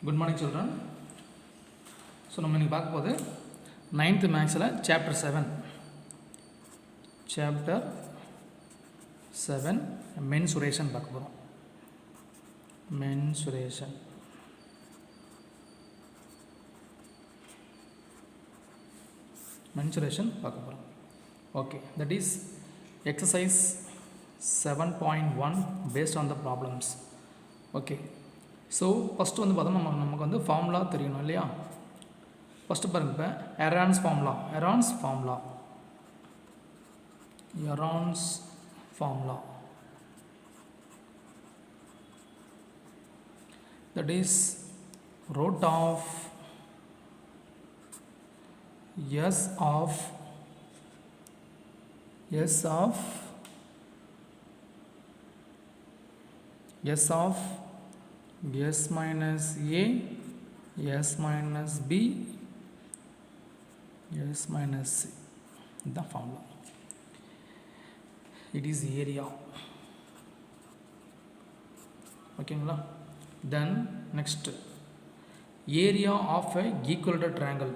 Good morning, children. So, நம்ம இன்னைக்கு பார்க்க போது 9th மேக்ஸில் சாப்டர் 7 மென்சுரேஷன் பார்க்க போகிறோம். மென்சுரேஷன் பார்க்க போகிறோம். Okay, that is exercise 7.1 based on the problems. Okay, so first வந்து பார்த்தோம்னா நமக்கு வந்து ஃபார்முலா தெரியணும் இல்லையா. ஃபஸ்ட்டு பாருங்க, இப்போ எரான்ஸ் formula that is root of s of s minus a, s minus b, s minus c. The formula. It is area. ஓகேங்களா. Then next, area of a equilateral triangle.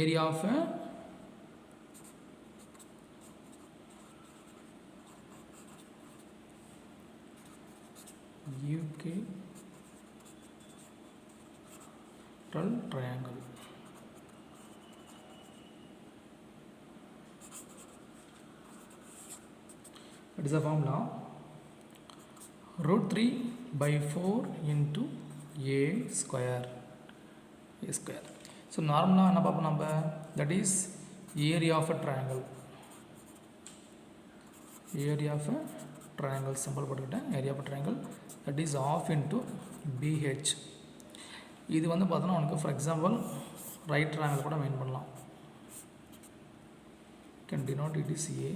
Area of a equilateral triangle. What is the formula? Root 3 by 4 into a square. So normally என்ன பார்ப்போம் நம்ம, that is area of a triangle. Symbol போட்டுக்கிட்டேன். area of a triangle, that is half into bh. இது வந்து பார்த்தோன்னா உனக்கு for example right triangle கூட மெயின் பண்ணலாம். Can denote it is A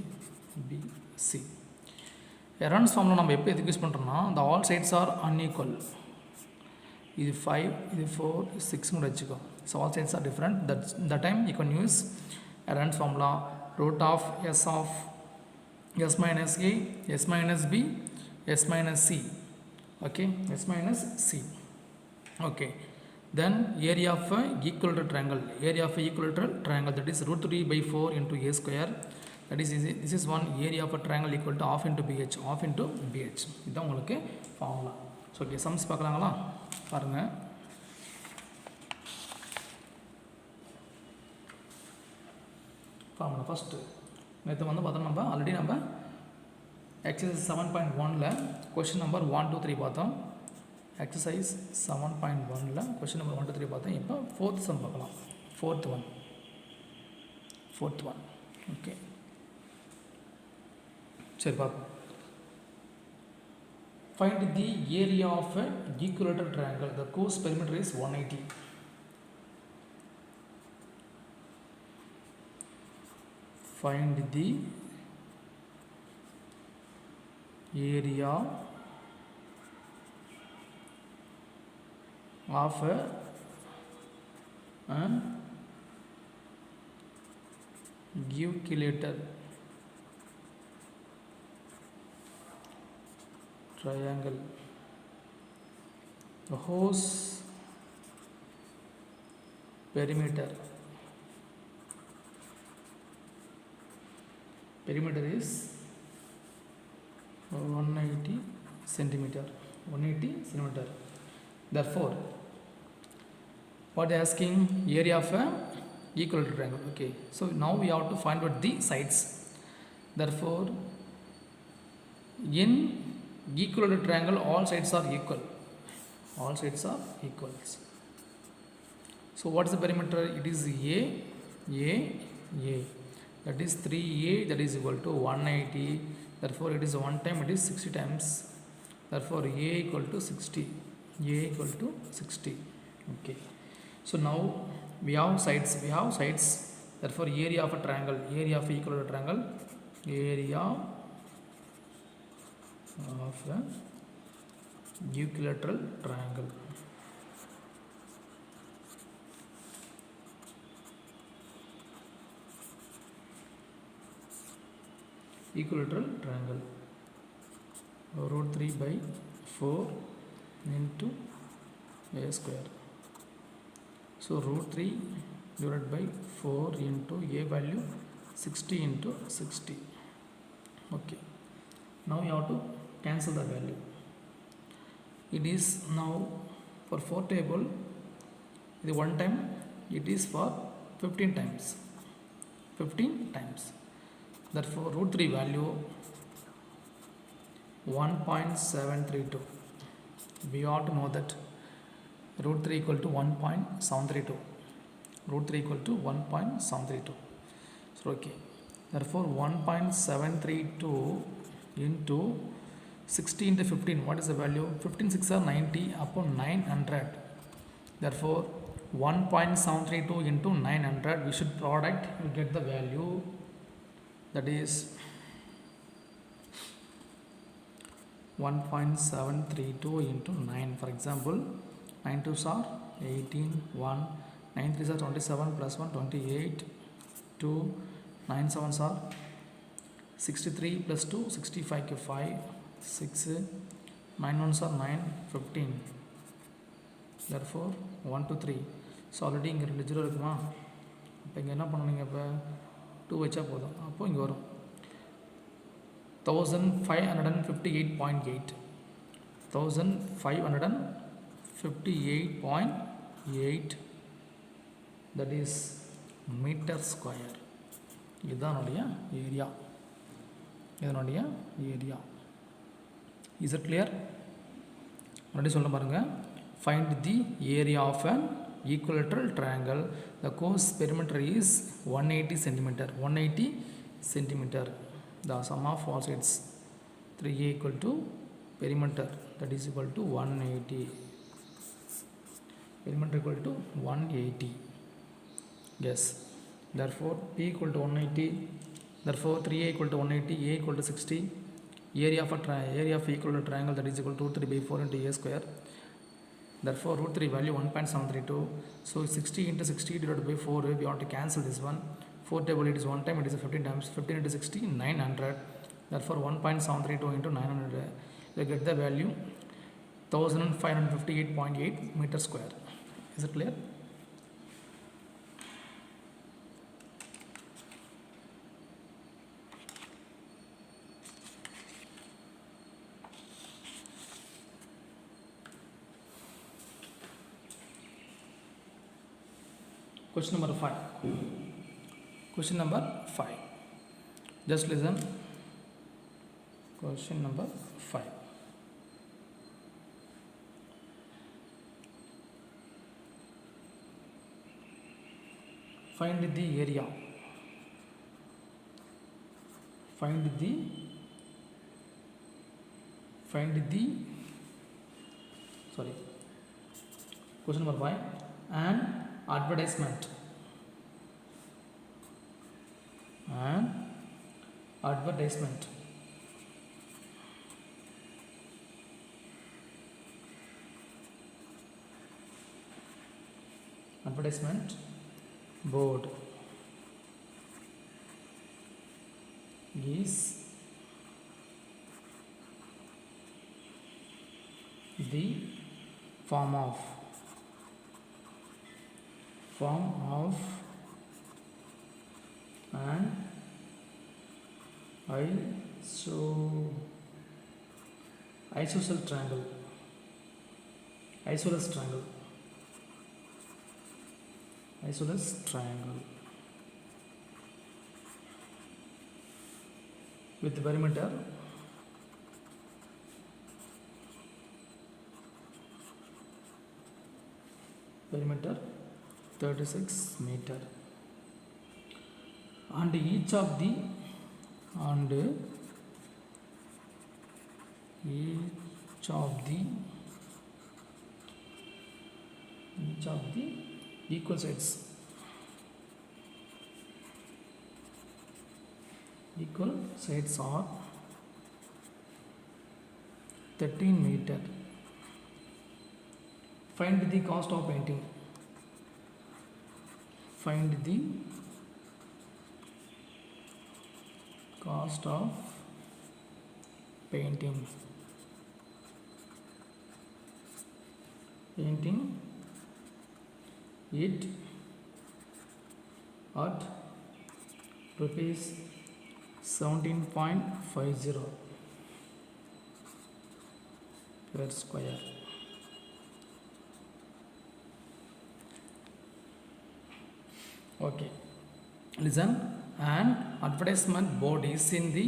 B C. Heron's ஃபார்மில் நம்ம எப்போ எதுக்கு யூஸ் பண்ணுறோம்னா, இந்த ஆல் சைட்ஸ் ஆர் அன்ஈக்குவல். இது 5, இது 4, 6 கூட வச்சுக்கோ. So all sides are different. The time you can use Heron's formula. Root of s minus a, s minus b, s minus c. Okay, s minus c. Okay, then area of a equilateral triangle, that is root 3 by 4 into a square. That is, this is one area of a triangle equal to half into bh. இதுதான் உங்களுக்கு formula. So okay, sums பார்க்கலாங்களா? பாருங்கள். Formula first நேற்று வந்து பார்த்தோம். நம்ம already நம்ம exercise 7.1ல் question number 1, 2, 3 பார்த்தோம். எக்ஸசைஸ் 7.1ல் கொஷின் நம்பர் 1, 2, 3 பார்த்தோம். இப்போ ஃபோர்த் சம் பார்க்கலாம். Fourth one. ஓகே, சரி பார்ப்போம். Find the area of a equilateral triangle. The course perimeter is 180. Find the area of an equilateral triangle. The whose perimeter is 180 centimeter. Therefore, what they are asking, area of a equilateral triangle. Okay, so now we have to find out the sides. Therefore, in equilateral triangle all sides are equal. So what is the perimeter? It is a. That is 3a, that is equal to 180. Therefore it is 1 time, it is 60 times. Therefore a equal to 60. Okay, so now we have sides. Therefore area of a triangle, area of equilateral triangle, area of a equilateral triangle. equilateral triangle. Root 3 by 4 into a square. So root 3 divided by 4 into a value 60 into 60. Okay. Now you have to cancel the value. It is now for 4 table, the one time it is for 15 times. 15 times. Therefore root 3 value 1.732. We ought to know that root 3 equal to 1.732. Root 3 equal to 1.732. So okay. Therefore 1.732 into 60 into 15. What is the value? 15 6 are 90 upon 900. Therefore 1.732 into 900. We should product. You get the value. That is 1.732 into 9. For example, 9 2s are 18, 1, 9 3s are 27 plus 1, 28, 2, 9 7s are 63 plus 2, 65, 5, 6, 9 1s are 9, 15. Therefore 1 2 3. So already இங்கே 2 0 இருக்குமா? இப்போ இங்கே என்ன பண்ணுவீங்க? இப்போ 2 வச்சா போதும். அப்போ இங்கே வரும் 1558.8. 1558.8. That is meter square. இதனுடைய ஏரியா. இதனுடைய ஏரியா. Is it clear? மறுபடியும் சொல்ல பாருங்க. Find the area of an equilateral triangle. The course perimeter is 180 centimeter. 180 centimeter. The sum of all sides 3a equal to perimeter, that is equal to 180. Perimeter equal to 180. Yes. Therefore p equal to 180. Therefore 3a equal to 180. A equal to 60. Area of equilateral triangle, that is equal to 3 by 4 into a square. Therefore root 3 value 1.732. So 60 into 60 divided by 4. We want to cancel this one. 4 table it is 1 time, it is 15 times. 15 into 60 900. Therefore 1.732 into 900. We get the value 1558.8 meter square. Is it clear? Question number 5. Question number 5. Just listen. Question number 5. Find the area. Find the sorry. Question number 5. An advertisement. An advertisement. Advertisement board is the form of an isosceles triangle. Isosceles triangle with perimeter 36 meter, and each of the equal sides are 13 meter. Find the cost of painting. Find the cost of painting. painting it at rupees 17.50 per square. Okay, listen. An advertisement board is in the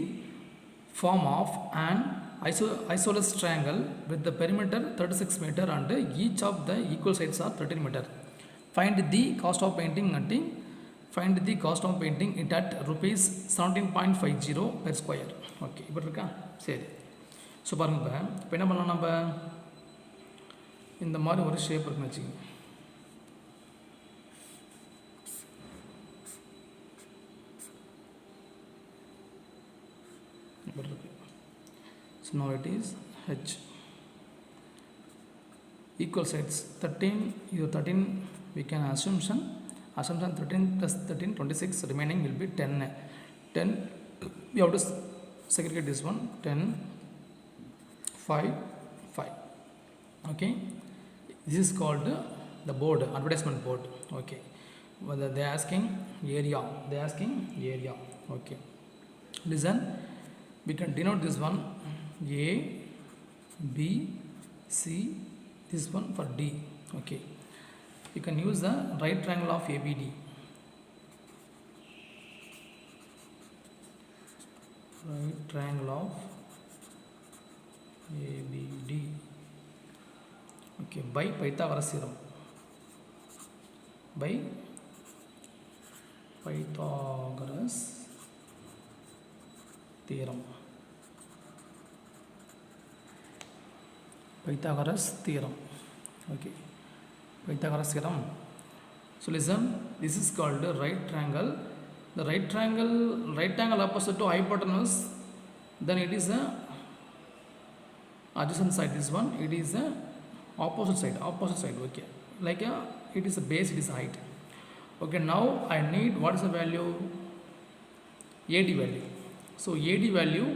form of an isosceles triangle with the perimeter 36 meter and each of the equal sides are 13 meter. Find the cost of painting it at rupees 17.50 per square. Okay இப்படி இருக்கா? சரி. So பாருங்க, இப்போ என்ன பண்ணலாம், நம்ம இந்த மாதிரி ஒரு ஷேப் இருக்குன்னு வச்சுக்கோங்க. இப்படி இருக்கு. So now it is H. Equal sides 13, இது 13 we can assumption 13 plus 13 26, remaining will be 10 we have to segregate this one. 10 5 5. Okay, this is called the board, advertisement board. Okay, whether they asking area, okay, listen, we can denote this one A B C, this one for D. Okay, you can use the right triangle of ABD. Right triangle of ABD. Okay, by Pythagoras theorem. By Pythagoras theorem. Pythagoras theorem. Okay, Pythagoras theorem. So listen, this is called the right triangle. The right triangle opposite to hypotenuse, then it is a adjacent side. This one, it is a opposite side. Okay, like it is a base, it is height. Okay, now I need, what is the value? AD value. So AD value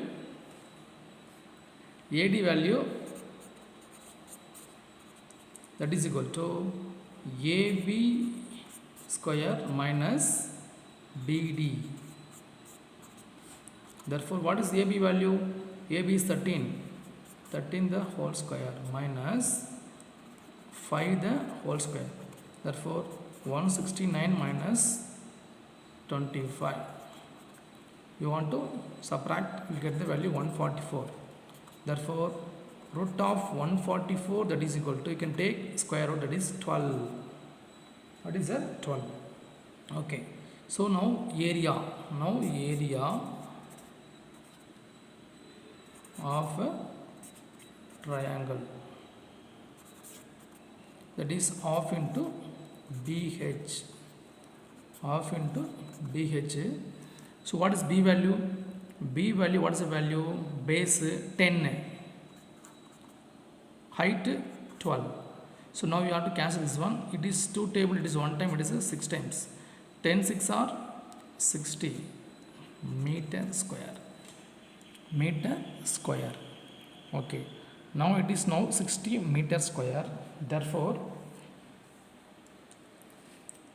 that is equal to AB square minus BD. Therefore, what is AB value? AB is 13 the whole square minus 5 the whole square. Therefore, 169 minus 25. You want to subtract, you get the value 144. Therefore, root of 144, that is equal to, you can take square root, that is 12. What is that? 12. Okay, so now area of a triangle, that is half into BH. So what is B value? What is the value? Base 10, height 12. So now you have to cancel this one. It is 2 table, it is 1 time, it is 6 times. 10 6 are 60 meter square. Okay, now it is now 60 meter square. Therefore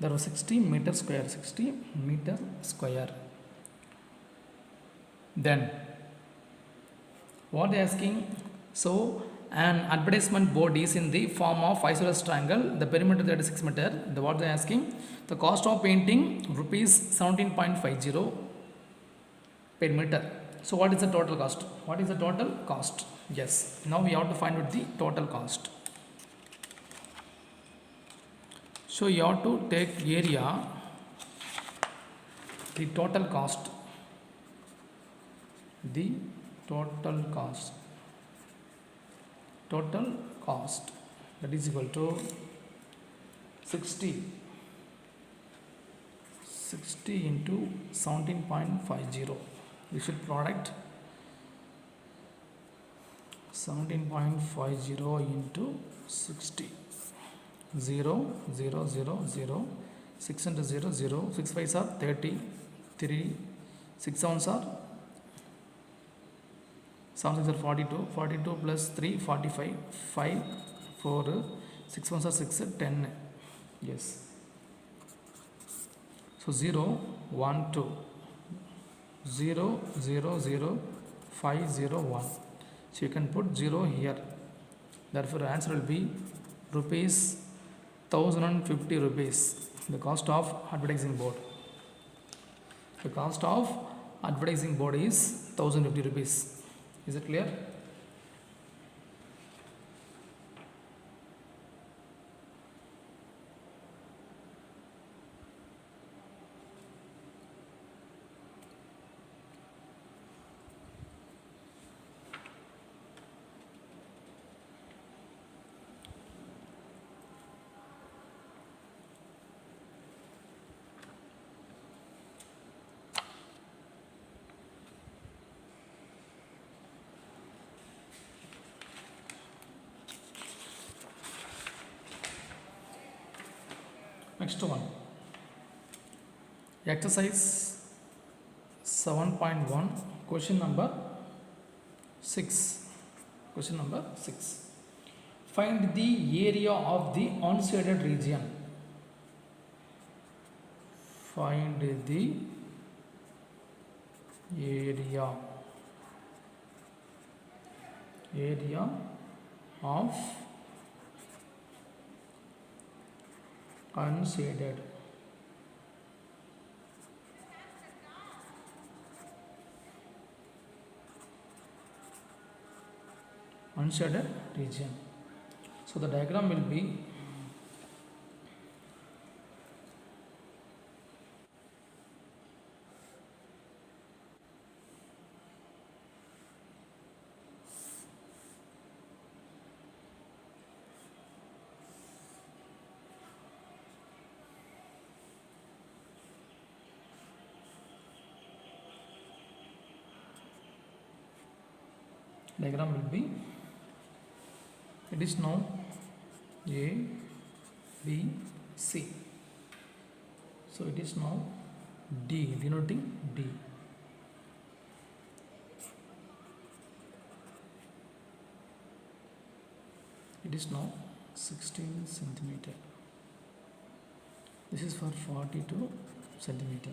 60 meter square. Then what they asking? So an advertisement board is in the form of isosceles triangle, the perimeter 36 meter. What they asking? The cost of painting rupees 17.50 per meter. So what is the total cost? Yes, now we have to find out the total cost. So you have to take area, the total cost, that is equal to 60 into 17.50. We should product 17.50 into 60. 0 0 0 0 6 into 0 0, 6 5s are 30, 3 6 7s are 7 6 are 42, 42 plus 3 45, 5 4 6 ones are 6, 10. Yes. So 0, 1, 2. 0, 0, 0, 5, 0, 1. So you can put 0 here. Therefore, answer will be rupees 1050 rupees. The cost of advertising board. The cost of advertising board is 1050 rupees. Is it clear? Next one. Exercise 7.1, question number 6. Question number 6. Find the area of the unshaded region. Find the area of unshaded region. So the diagram will be it is now A, B, C. So it is now D, denoting D. It is now 16 centimeter. This is for 42 centimeter.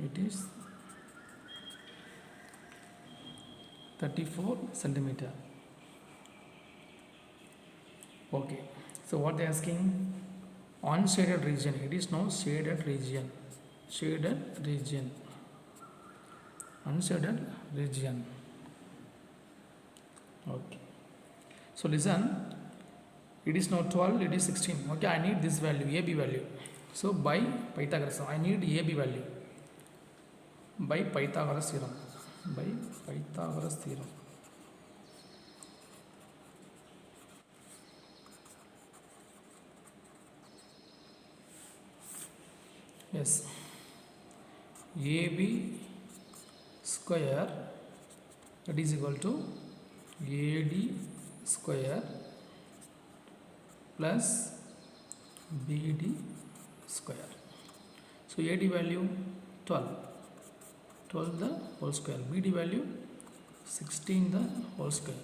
It is 34 centimeter. Okay, so what they are asking, unshaded region, it is now shaded region, unshaded region. Okay, so listen, it is now 12, it is 16. Okay, I need this value, AB value. So by Pythagoras, I need AB value by Pythagoras theorem. Yes, AB square, that is equal to AD square plus BD square. So AD value 12 the whole square, BD value 16 the whole square.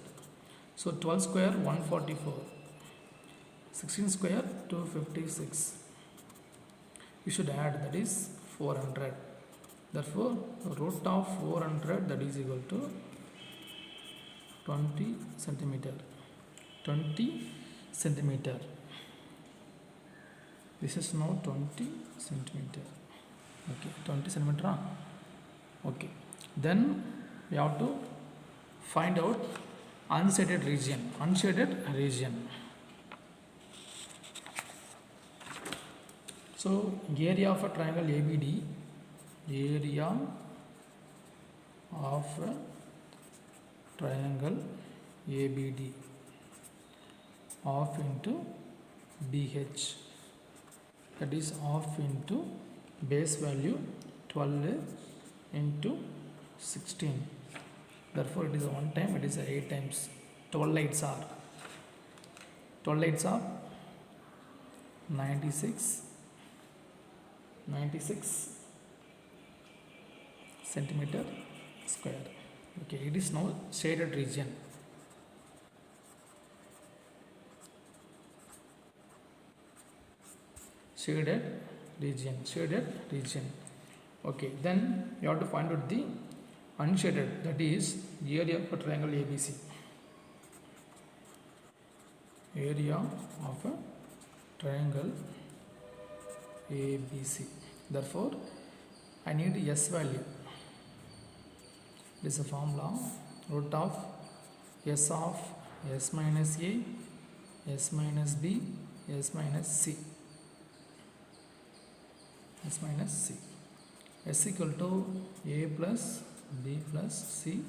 So 12 square 144, 16 square 256. You should add, that is 400. Therefore root of 400, that is equal to 20 centimeter. This is now 20 centimeter. Okay, 20 centimeter. Okay, then we have to find out unshaded region. So area of a triangle ABD, area of a triangle ABD, half into BH, that is half into base value 12 into 16. Therefore it is a 1 time, it is a 8 times. 12 8s are 96 centimeter square. Okay, it is now shaded region. shaded region. Okay, then you have to find out the unshaded, that is area of a triangle ABC. Area of a triangle ABC. Therefore, I need S value. This is a formula, root of S minus A, S minus B, S minus C. S minus C. S equal to A plus B plus C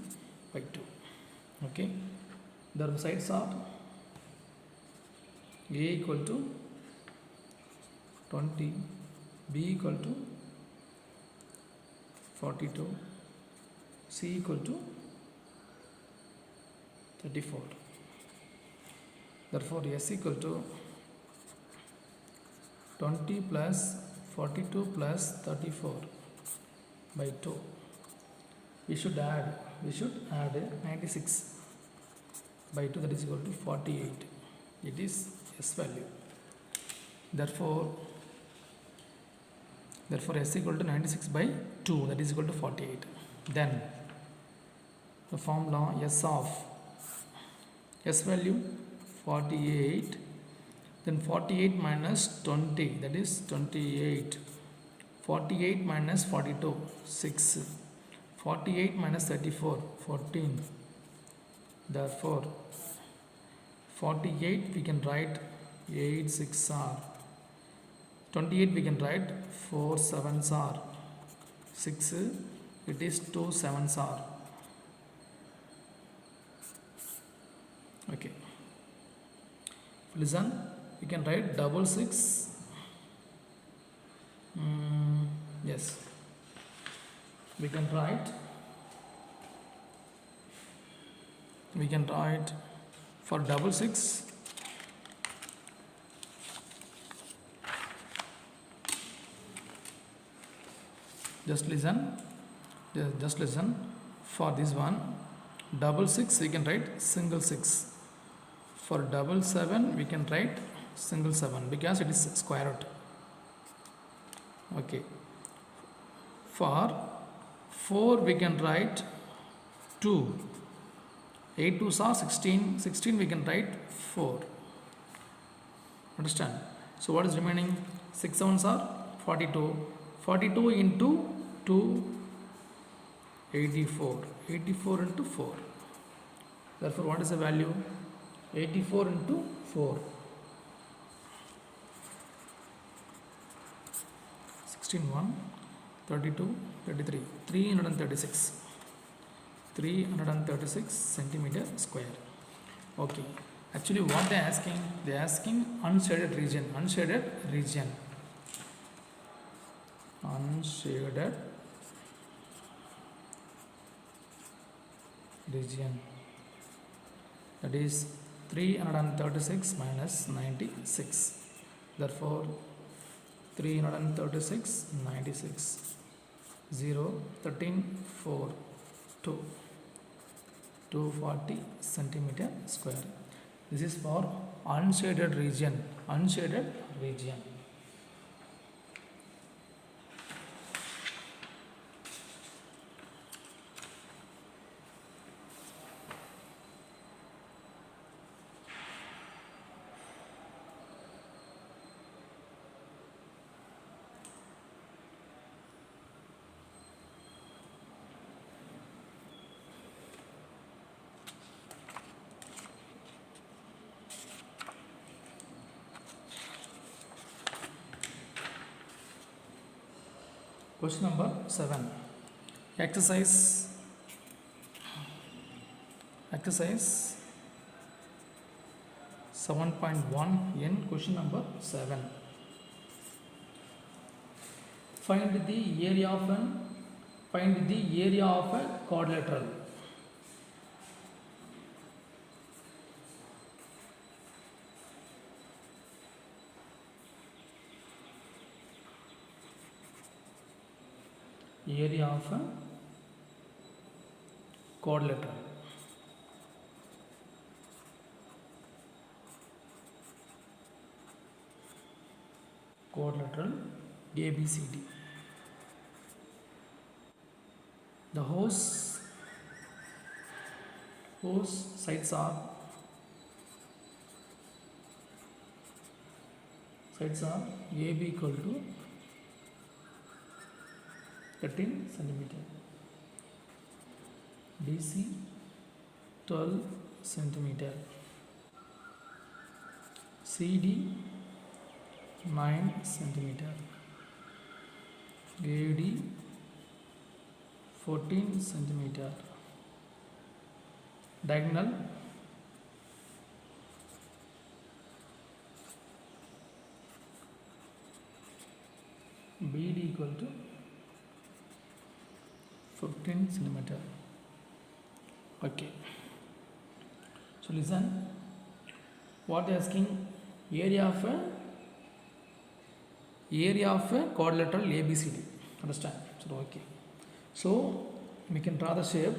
by 2. Okay. The sides are A equal to 20, B equal to 42, C equal to 34. Therefore, S equal to 20 plus 42 plus 34 by 2. We should add 96 by 2, that is equal to 48. It is S value. Therefore S equal to 96 by 2, that is equal to 48. Then the formula S value 48, then 48 minus 20, that is 28. 48 minus 42, 6. 48 minus 34, 14. Therefore 48 we can write 8 6 are 28, we can write 4 7s are 6, it is 2 7s are. Okay, listen, we can write double 6. Yes, we can write for double 6 just listen for this one. Double 6 we can write single 6. For double 7 we can write single 7 because it is square root. Okay, for 4 we can write 2. 8 2s are 16. 16 we can write 4. Understand? So what is remaining? 6 7s are 42. 42 into 2, 84. 84 into 4. Therefore, what is the value? 84 into 4. 16 1, 32, 33. 336. 336 centimeter square. Okay. Actually, what they are asking? They are asking unshaded region. Unshaded region. Unshaded region, that is 336 minus 96. Therefore 336 96 0 13 4 2 240 centimeter square. This is for unshaded region. Unshaded region. Question number 7. Exercise 7.1 in question number 7. Find the area of a quadrilateral. Area of a quadrilateral. quadrilateral ABCD. The host sides are AB equal to 13 centimeter, BC 12 centimeter, CD 9 centimeter, AD 14 centimeter. Diagonal BD equal to 15 centimeter. Okay. So listen. What they asking? Area of a quadrilateral ABCD. Understand? So okay. So we can draw the shape.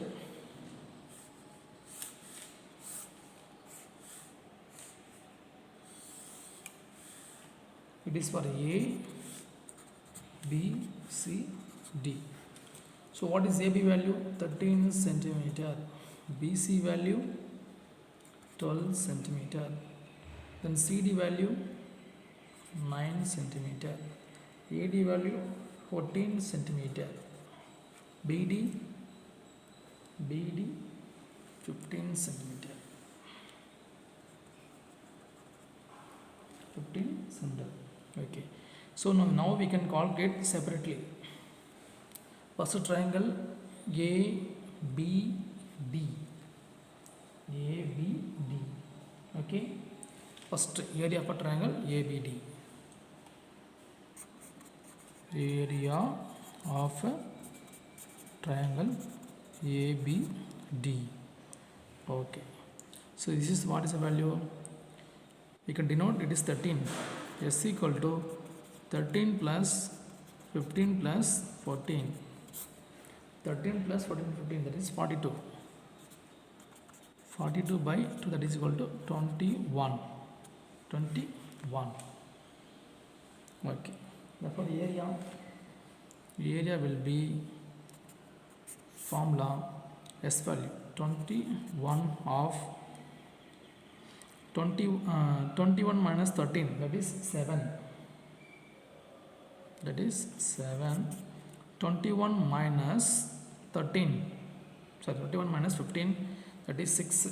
It is for A, B, C, D. So what is AB value? 13 centimeter. BC value 12 centimeter. Then CD value 9 centimeter. AD value 14 centimeter. BD 15 centimeter. 15 centimeter. Okay. So now we can calculate separately. First triangle ABD. Okay. First area of a triangle ABD. Area of a triangle ABD. Okay. So this is what is the value? We can denote it is 13. S equal to 13 plus 15 plus 14. 13 plus 14 15, that is 42. 42 by 2, that is equal to 21. 21. Okay. Therefore area will be formula S value 21 of 21 minus 13, that is 7. That is 7. 21 minus 13, sorry, 21 minus 15, that is 6.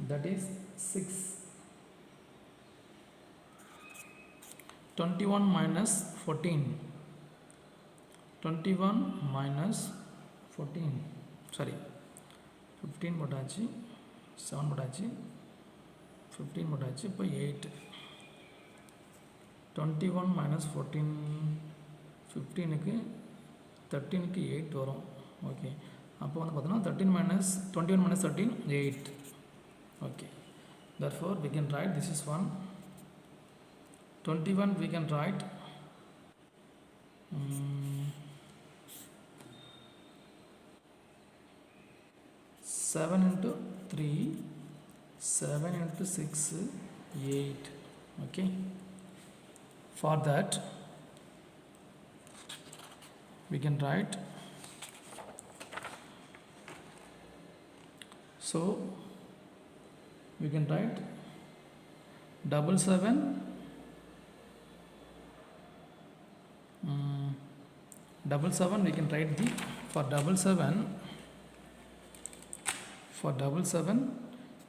That is 6. 21 minus 14. 21 minus 14. Sorry. 15 போட்டாச்சு 7 போட்டாச்சு 15 போட்டாச்சு இப்போ 8. 21 minus 14 15க்கு 13க்கு 8 வரும். Okay, அப்போ வந்து பார்த்தோன்னா 13 minus 21 minus 13 8. Okay, therefore we can write this is 1. 21 we can write 7 into 3, 7 into 6, 8. Okay, for that we can write, so we can write 7 7 we can write the, for 7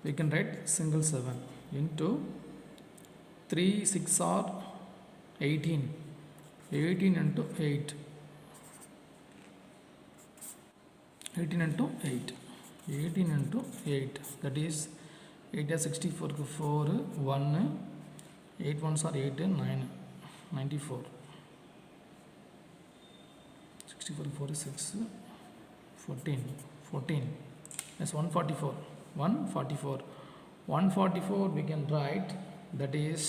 we can write single 7 into 3 6 are 18, 18 into 8, 18 into 8, 18 into 8, that is 8 is 64 4 1, 8 ones are 8 9, 94, 64 4 is 6, 14, that's 144, 144 we can write, that is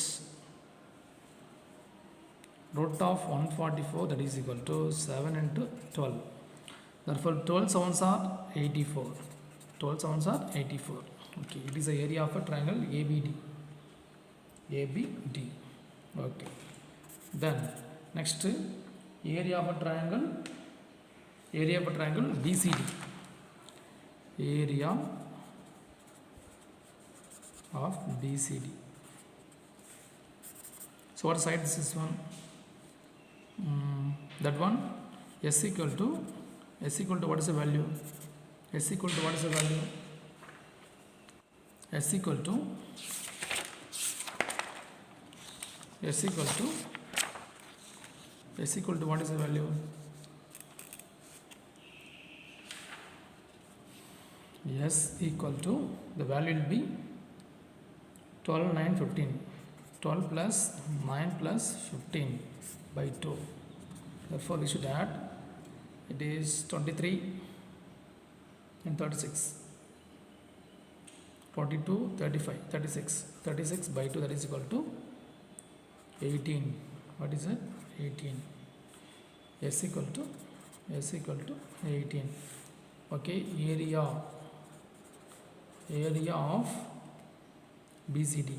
root of 144, that is equal to 7 into 12. Therefore 12 sevens are 84. 12 sevens are 84. Okay, it is the area of a triangle ABD. Okay, Then next, area of a triangle BCD. Area of BCD. So what side is this one? That one, s equal to what is the value? S equal to what is the value? S equal to what is the value? S equal to, the value will be 12, 9, 15. 12 plus 9 plus 15 by 2. Therefore, we should add, it is 23 and 36. 42, 35, 36. 36 by 2, that is equal to 18. What is it? 18. S equal to 18. Okay, area of BCD.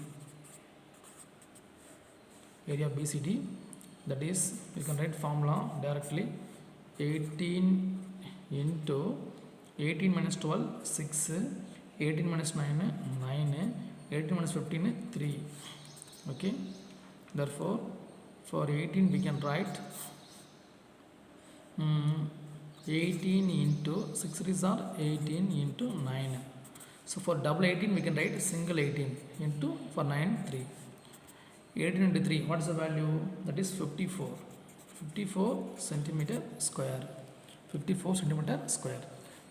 Area of BCD, that is, we can write formula directly. 18 into 18 minus 12, 6. 18 minus 9, 9. 18 minus 15, 3. Okay. Therefore, for 18 we can write 18 into 6 3s are 18 into 9. So for double 18 we can write single 18 into, for 9, 3. 18 into 3, what is the value? That is 54. 54 centimeter square. 54 centimeter square.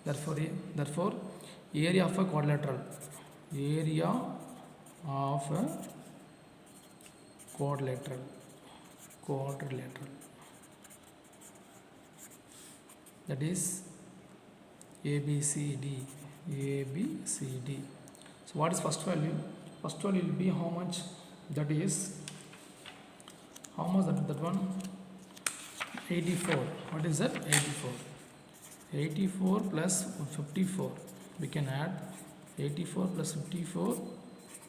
Therefore, area of a quadrilateral. Area of a quadrilateral. That is ABCD. So what is first value? First value will be how much? That is, how much that one? 84. What is that? 84. 84 plus 54. We can add 84 plus 54,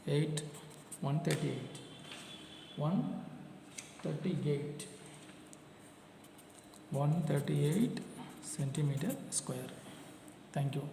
8, 138. 138 centimeter square. Thank you.